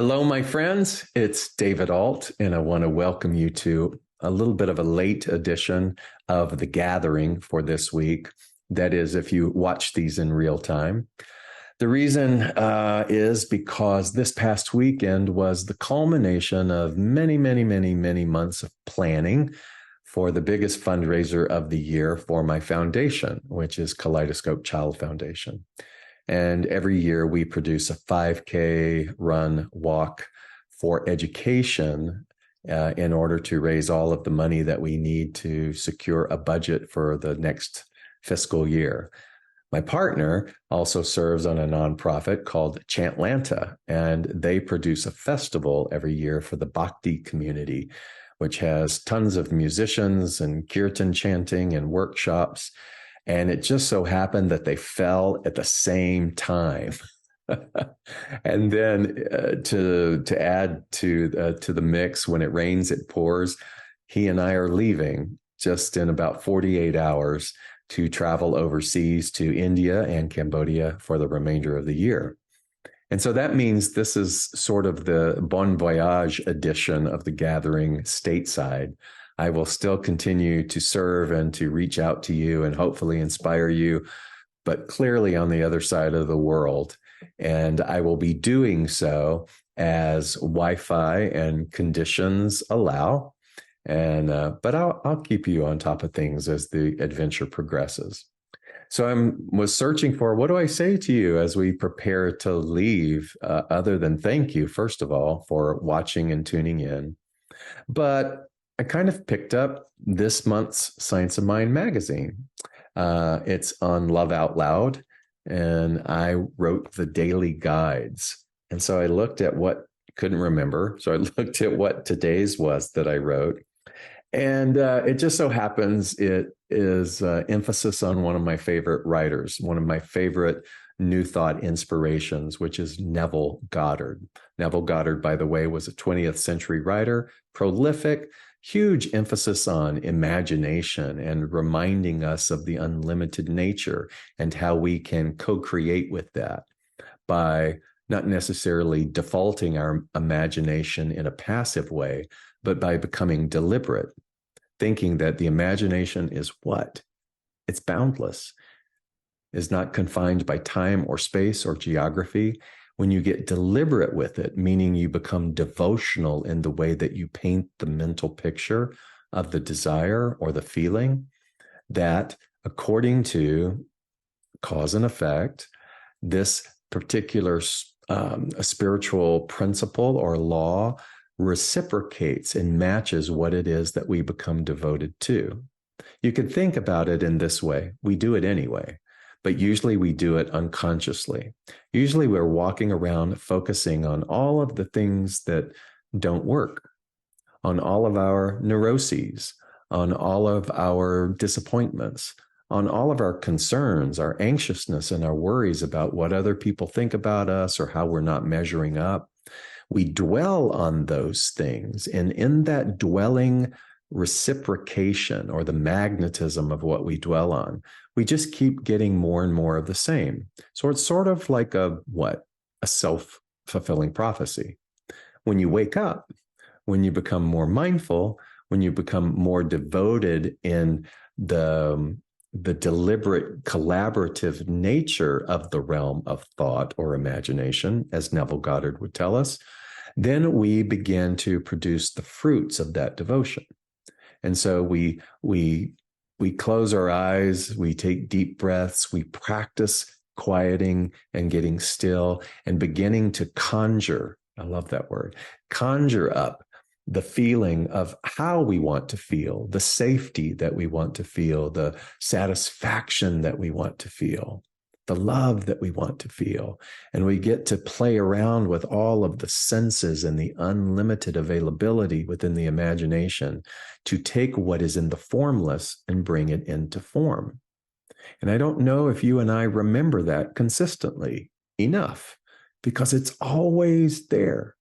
Hello, my friends. It's David Ault, and I want to welcome you to a little bit of a late edition of The Gathering for this week. That is, if you watch these in real time. The reason is because this past weekend was the culmination of many, many, many, many months of planning for the biggest fundraiser of the year for my foundation, which is Kaleidoscope Child Foundation. And every year we produce a 5K run walk for education in order to raise all of the money that we need to secure a budget for the next fiscal year. My partner also serves on a nonprofit called Chantlanta, and they produce a festival every year for the Bhakti community, which has tons of musicians and kirtan chanting and workshops. And it just so happened that they fell at the same time. And then to add to the mix, when it rains, it pours. He and I are leaving just in about 48 hours to travel overseas to India and Cambodia for the remainder of the year. And so that means this is sort of the Bon Voyage edition of the gathering stateside. I will still continue to serve and to reach out to you and hopefully inspire you, but clearly on the other side of the world. And I will be doing so as Wi-Fi and conditions allow. But I'll keep you on top of things as the adventure progresses. So I was searching for, what do I say to you as we prepare to leave, other than thank you, first of all, for watching and tuning in. But I kind of picked up this month's Science of Mind magazine. It's on Love Out Loud, and I wrote the daily guides. And so I looked at what, couldn't remember. So I looked at what today's was that I wrote. And it just so happens it is emphasis on one of my favorite writers, one of my favorite New Thought inspirations, which is Neville Goddard. Neville Goddard, by the way, was a 20th century writer, prolific, huge emphasis on imagination and reminding us of the unlimited nature and how we can co-create with that by not necessarily defaulting our imagination in a passive way, but by becoming deliberate, thinking that the imagination is what? It's boundless, is not confined by time or space or geography. When you get deliberate with it, meaning you become devotional in the way that you paint the mental picture of the desire or the feeling, that according to cause and effect, this particular spiritual principle or law reciprocates and matches what it is that we become devoted to. You could think about it in this way. We do it anyway, but usually we do it unconsciously. Usually we're walking around focusing on all of the things that don't work, on all of our neuroses, on all of our disappointments, on all of our concerns, our anxiousness and our worries about what other people think about us or how we're not measuring up. We dwell on those things, and in that dwelling reciprocation or the magnetism of what we dwell on, we just keep getting more and more of the same. So it's sort of like a self-fulfilling prophecy. When you wake up, when you become more mindful, when you become more devoted in the deliberate collaborative nature of the realm of thought or imagination, as Neville Goddard would tell us, then we begin to produce the fruits of that devotion. And so we close our eyes, we take deep breaths, we practice quieting and getting still and beginning to conjure, I love that word, conjure up the feeling of how we want to feel, the safety that we want to feel, the satisfaction that we want to feel, the love that we want to feel. And we get to play around with all of the senses and the unlimited availability within the imagination to take what is in the formless and bring it into form. And I don't know if you and I remember that consistently enough, because it's always there.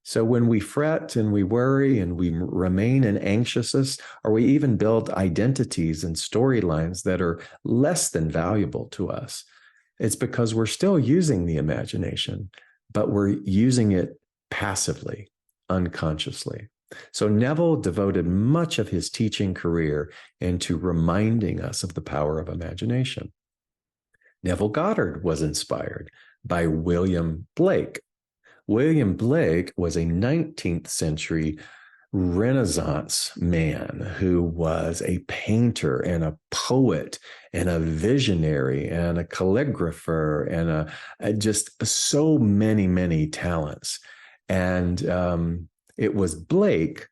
So when we fret and we worry and we remain in anxiousness, or we even build identities and storylines that are less than valuable to us, it's because we're still using the imagination, but we're using it passively, unconsciously. So Neville devoted much of his teaching career into reminding us of the power of imagination. Neville Goddard was inspired by William Blake. William Blake was a 19th century Renaissance man who was a painter and a poet and a visionary and a calligrapher and just so many, many talents. And it was Blake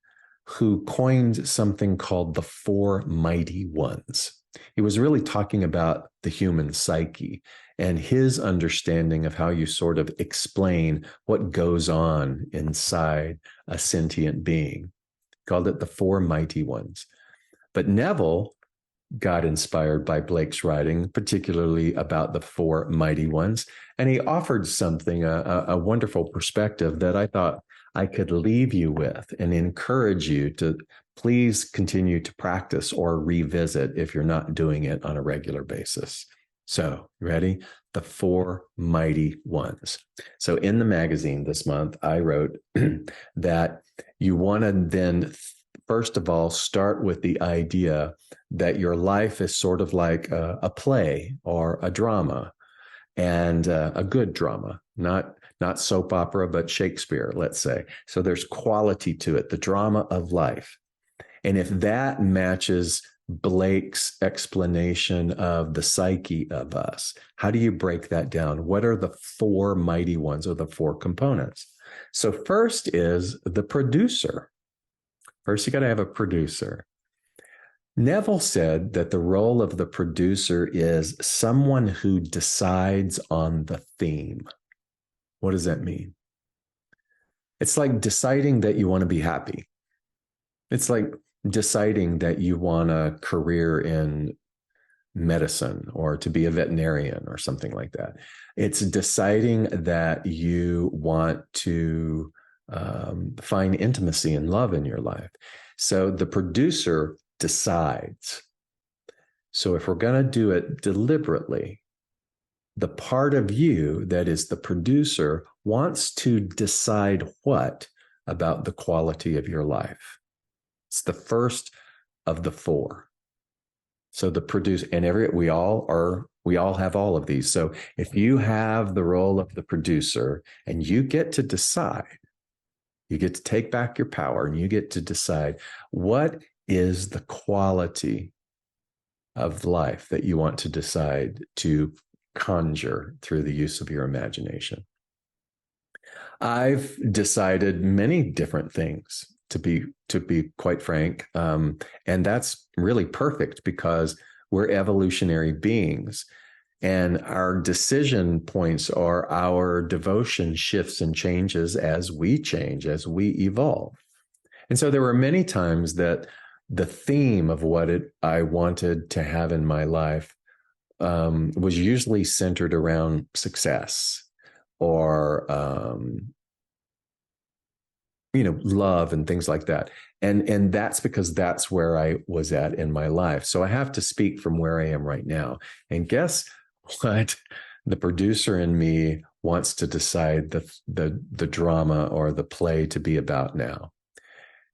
who coined something called the Four Mighty Ones. He was really talking about the human psyche and his understanding of how you sort of explain what goes on inside a sentient being. He called it the Four Mighty Ones. But Neville got inspired by Blake's writing, particularly about the Four Mighty Ones, and he offered something, a wonderful perspective that I thought I could leave you with and encourage you to please continue to practice or revisit if you're not doing it on a regular basis. So, ready? The Four Mighty Ones. So in the magazine this month, I wrote that you want to then, first of all, start with the idea that your life is sort of like a play or a drama, and a good drama, not soap opera, but Shakespeare, let's say. So there's quality to it, the drama of life. And if that matches Blake's explanation of the psyche of us, how do you break that down? What are the four mighty ones or the four components? So first is the producer. First, you got to have a producer. Neville said that the role of the producer is someone who decides on the theme. What does that mean? It's like deciding that you want to be happy. It's like deciding that you want a career in medicine or to be a veterinarian or something like that. It's deciding that you want to find intimacy and love in your life. So the producer decides. So if we're going to do it deliberately, the part of you that is the producer wants to decide what about the quality of your life. It's the first of the four. So the producer, and we all have all of these. So if you have the role of the producer and you get to decide, you get to take back your power and you get to decide what is the quality of life that you want to decide to conjure through the use of your imagination. I've decided many different things, to be quite frank, and that's really perfect because we're evolutionary beings, and our decision points or our devotion shifts and changes as we change, as we evolve. And so there were many times that the theme of what I wanted to have in my life was usually centered around success or love and things like that. And that's because that's where I was at in my life. So I have to speak from where I am right now. And guess what? The producer in me wants to decide the drama or the play to be about now.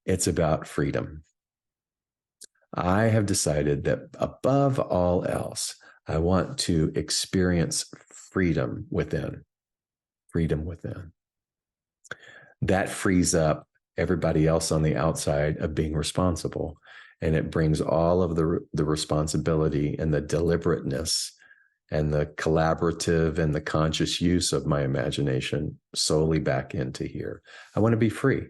It's about freedom. I have decided that above all else, I want to experience freedom within. Freedom within. That frees up everybody else on the outside of being responsible. And it brings all of the responsibility and the deliberateness and the collaborative and the conscious use of my imagination solely back into here. I want to be free.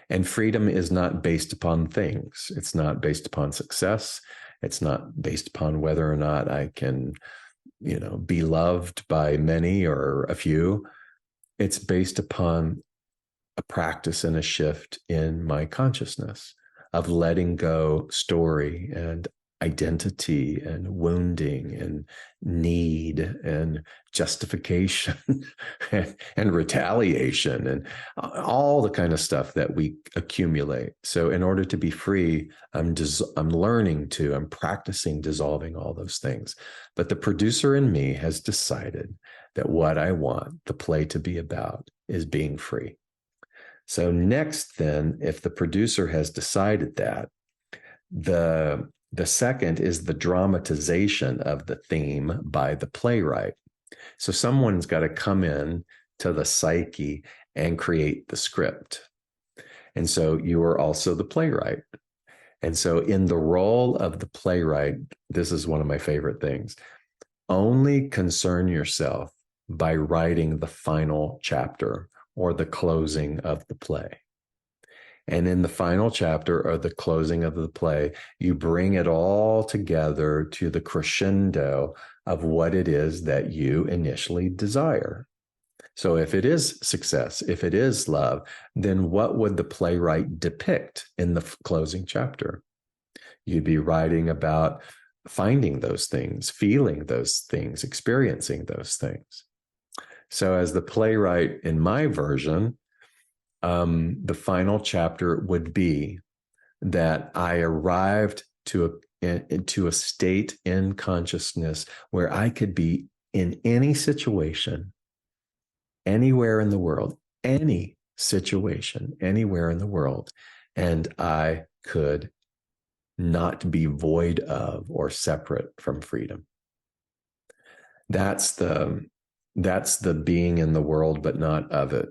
And freedom is not based upon things. It's not based upon success. It's not based upon whether or not I can, be loved by many or a few. It's based upon a practice and a shift in my consciousness of letting go story and identity and wounding and need and justification and retaliation and all the kind of stuff that we accumulate. So in order to be free, I'm practicing dissolving all those things. But the producer in me has decided that what I want the play to be about is being free. So next, then, if the producer has decided that, the second is the dramatization of the theme by the playwright. So someone's got to come in to the psyche and create the script. And so you are also the playwright. And so in the role of the playwright, this is one of my favorite things. Only concern yourself by writing the final chapter or the closing of the play. And in the final chapter or the closing of the play, you bring it all together to the crescendo of what it is that you initially desire. So if it is success, if it is love, then what would the playwright depict in the closing chapter? You'd be writing about finding those things, feeling those things, experiencing those things. So as the playwright in my version, the final chapter would be that I arrived into a state in consciousness where I could be in any situation, anywhere in the world, any situation, anywhere in the world, and I could not be void of or separate from freedom. That's the being in the world, but not of it.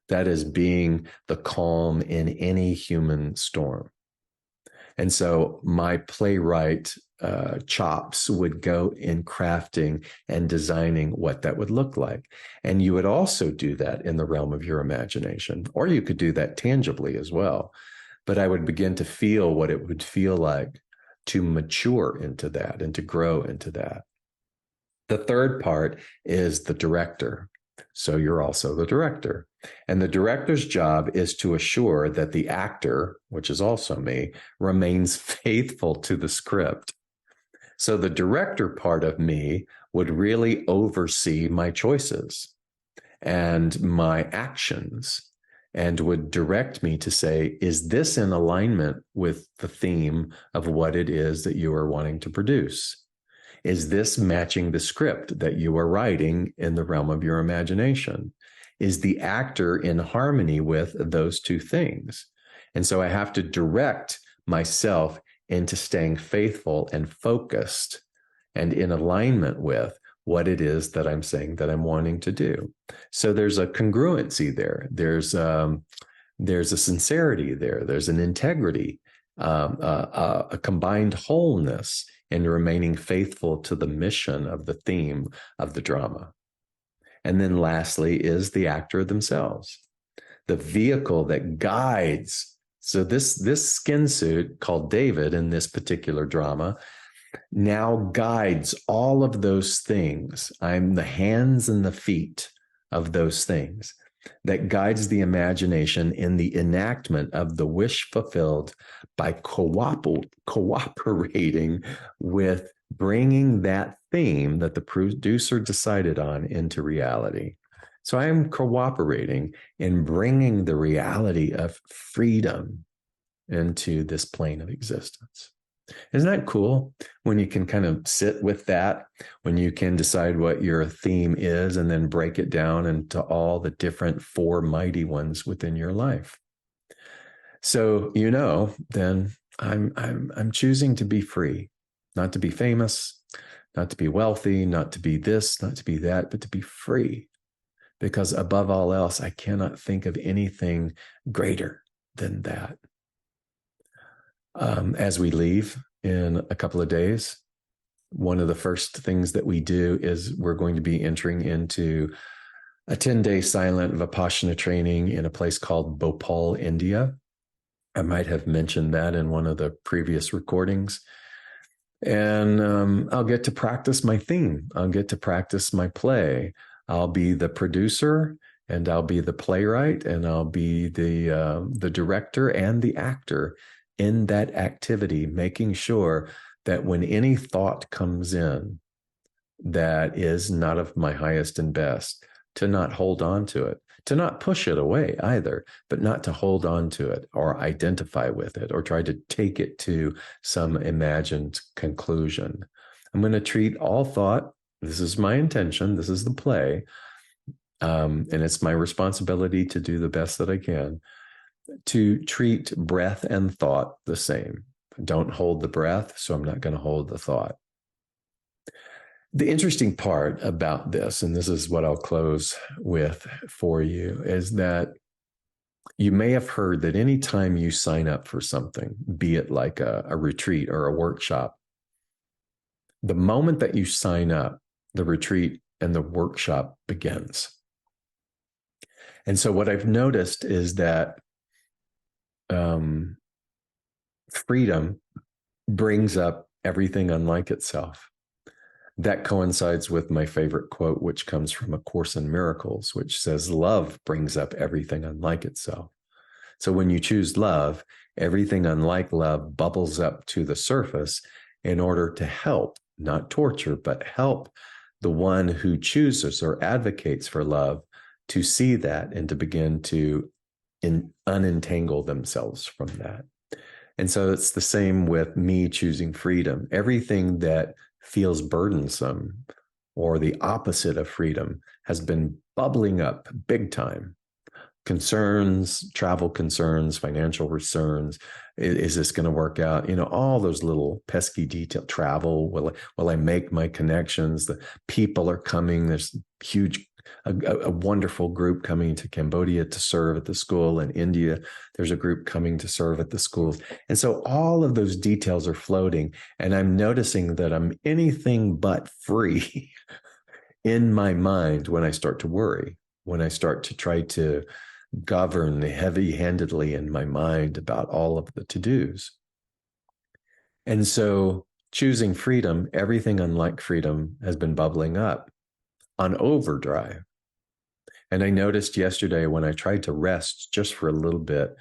That is being the calm in any human storm. And so my playwright chops would go in crafting and designing what that would look like. And you would also do that in the realm of your imagination, or you could do that tangibly as well. But I would begin to feel what it would feel like to mature into that and to grow into that. The third part is the director. So you're also the director. And the director's job is to assure that the actor, which is also me, remains faithful to the script. So the director part of me would really oversee my choices and my actions and would direct me to say, is this in alignment with the theme of what it is that you are wanting to produce? Is this matching the script that you are writing in the realm of your imagination? Is the actor in harmony with those two things? And so I have to direct myself into staying faithful and focused and in alignment with what it is that I'm saying that I'm wanting to do. So there's a congruency there. There's a sincerity there. There's an integrity, a combined wholeness in remaining faithful to the mission of the theme of the drama. And then lastly is the actor themselves, the vehicle that guides. So this skin suit called David in this particular drama now guides all of those things. I'm the hands and the feet of those things that guides the imagination in the enactment of the wish fulfilled by cooperating with bringing that theme that the producer decided on into reality. So I am cooperating in bringing the reality of freedom into this plane of existence. Isn't that cool when you can kind of sit with that, when you can decide what your theme is and then break it down into all the different four mighty ones within your life? So, then I'm choosing to be free, not to be famous, not to be wealthy, not to be this, not to be that, but to be free. Because above all else, I cannot think of anything greater than that. As we leave in a couple of days, one of the first things that we do is we're going to be entering into a 10-day silent Vipassana training in a place called Bhopal, India. I might have mentioned that in one of the previous recordings. And I'll get to practice my theme. I'll get to practice my play. I'll be the producer, and I'll be the playwright, and I'll be the director and the actor in that activity, making sure that when any thought comes in that is not of my highest and best, to not hold on to it, to not push it away either, but not to hold on to it or identify with it or try to take it to some imagined conclusion. I'm going to treat all thought, this is my intention, this is the play, And it's my responsibility to do the best that I can to treat breath and thought the same. Don't hold the breath, so I'm not going to hold the thought. The interesting part about this, and this is what I'll close with for you, is that you may have heard that anytime you sign up for something, be it like a retreat or a workshop, the moment that you sign up, the retreat and the workshop begins. And so what I've noticed is that freedom brings up everything unlike itself. That coincides with my favorite quote, which comes from A Course in Miracles, which says, love brings up everything unlike itself. So when you choose love, everything unlike love bubbles up to the surface in order to help, not torture, but help the one who chooses or advocates for love to see that and to begin to unentangle themselves from that. And so it's the same with me choosing freedom. Everything that feels burdensome or the opposite of freedom has been bubbling up big time. Concerns, travel concerns, financial concerns. Is this going to work out? All those little pesky detail. Travel. Will I make my connections? The people are coming. There's a wonderful group coming to Cambodia to serve at the school. In India, there's a group coming to serve at the schools. And so all of those details are floating. And I'm noticing that I'm anything but free in my mind when I start to worry, when I start to try to govern heavy-handedly in my mind about all of the to-dos. And so choosing freedom, everything unlike freedom has been bubbling up on overdrive. And I noticed yesterday when I tried to rest just for a little bit,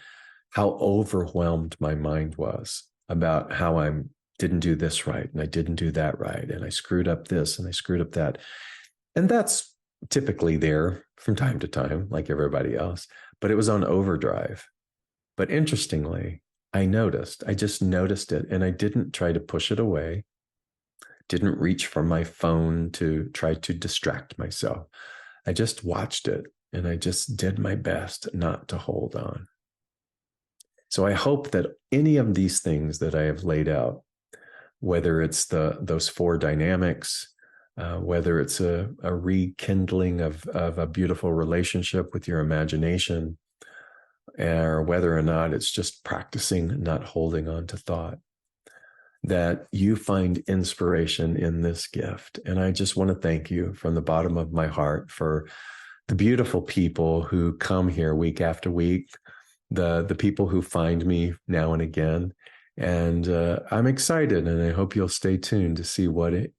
how overwhelmed my mind was about how I didn't do this right, and I didn't do that right, and I screwed up this, and I screwed up that. And that's typically there from time to time, like everybody else, but it was on overdrive. But interestingly, I just noticed it, and I didn't try to push it away, didn't reach for my phone to try to distract myself. I just watched it, and I just did my best not to hold on. So I hope that any of these things that I have laid out, whether it's those four dynamics, whether it's a rekindling of a beautiful relationship with your imagination, or whether or not it's just practicing not holding on to thought, that you find inspiration in this gift. And I just want to thank you from the bottom of my heart for the beautiful people who come here week after week, the people who find me now and again. And I'm excited, and I hope you'll stay tuned to see what it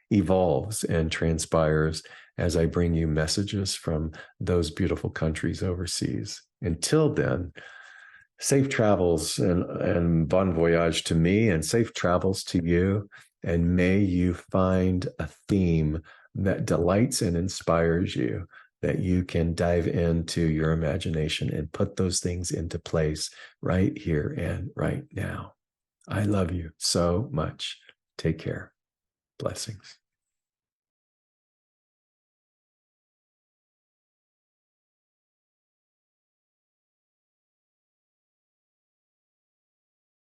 evolves and transpires as I bring you messages from those beautiful countries overseas. Until then, safe travels and bon voyage to me, and safe travels to you. And may you find a theme that delights and inspires you, that you can dive into your imagination and put those things into place right here and right now. I love you so much. Take care. Blessings.